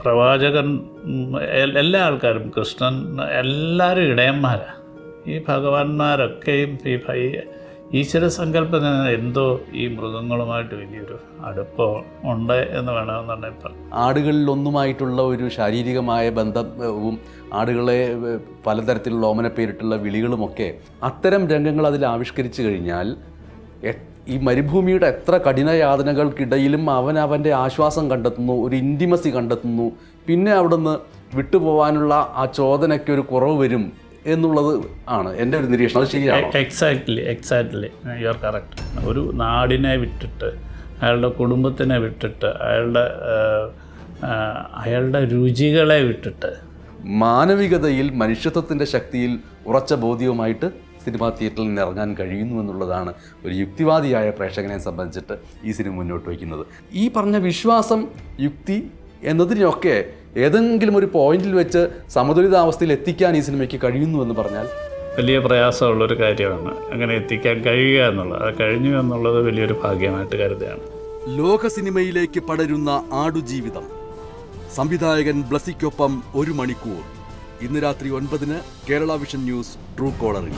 പ്രവാചകൻ എല്ലാ ആൾക്കാരും കൃഷ്ണൻ എല്ലാവരും ഇടയന്മാരാണ്. ഈ ഭഗവാന്മാരൊക്കെയും ഈ ഈശ്വര സങ്കല്പത്തിന് എന്തോ ഈ മൃഗങ്ങളുമായിട്ട് വലിയൊരു അടുപ്പം ഉണ്ട് എന്ന് വേണമെന്നുണ്ടെങ്കിൽ ഇപ്പം ആടുകളിലൊന്നുമായിട്ടുള്ള ഒരു ശാരീരികമായ ബന്ധവും ആടുകളെ പലതരത്തിലുള്ള ഓമനപ്പേരിട്ടുള്ള വിളികളുമൊക്കെ അത്തരം രംഗങ്ങൾ അതിൽ ആവിഷ്കരിച്ചു കഴിഞ്ഞാൽ ഈ മരുഭൂമിയുടെ എത്ര കഠിനയാതനകൾക്കിടയിലും അവൻ്റെ ആശ്വാസം കണ്ടെത്തുന്നു, ഒരു ഇൻറ്റിമസി കണ്ടെത്തുന്നു. പിന്നെ അവിടുന്ന് വിട്ടുപോകാനുള്ള ആ ചോദനയ്ക്ക് ഒരു കുറവ് വരും എന്നുള്ളത് ആണ് എൻ്റെ ഒരു നിരീക്ഷണം. അത് ശരിയാണ്. Exactly you are correct. ഒരു നാടിനെ വിട്ടിട്ട്, അയാളുടെ കുടുംബത്തിനെ വിട്ടിട്ട്, അയാളുടെ രുചികളെ വിട്ടിട്ട് മാനവികതയിൽ മനുഷ്യത്വത്തിൻ്റെ ശക്തിയിൽ ഉറച്ച ബോധ്യവുമായിട്ട് സിനിമാ തിയേറ്ററിൽ നിന്ന് ഇറങ്ങാൻ കഴിയുന്നു എന്നുള്ളതാണ് ഒരു യുക്തിവാദിയായ പ്രേക്ഷകനെ സംബന്ധിച്ചിട്ട് ഈ സിനിമ മുന്നോട്ട് വയ്ക്കുന്നത്. ഈ പറഞ്ഞ വിശ്വാസം, യുക്തി എന്നതിനൊക്കെ ഏതെങ്കിലും ഒരു പോയിന്റിൽ വെച്ച് സമതുലിതാവസ്ഥയിൽ എത്തിക്കാൻ ഈ സിനിമയ്ക്ക് കഴിയുന്നു എന്ന് പറഞ്ഞാൽ വലിയ പ്രയാസമുള്ളൊരു കാര്യമാണ്. അങ്ങനെ എത്തിക്കാൻ കഴിയുക എന്നുള്ളത്, അത് കഴിഞ്ഞു എന്നുള്ളത് വലിയൊരു ഭാഗ്യമായിട്ട് കരുതുകയാണ്. ലോക സിനിമയിലേക്ക് പടരുന്ന ആടുജീവിതം. സംവിധായകൻ ബ്ലസ്സിക്കൊപ്പം 1 മണിക്കൂർ. ഇന്ന് രാത്രി 9-ന് കേരള വിഷൻ ന്യൂസ് ട്രൂ കോളറിൽ.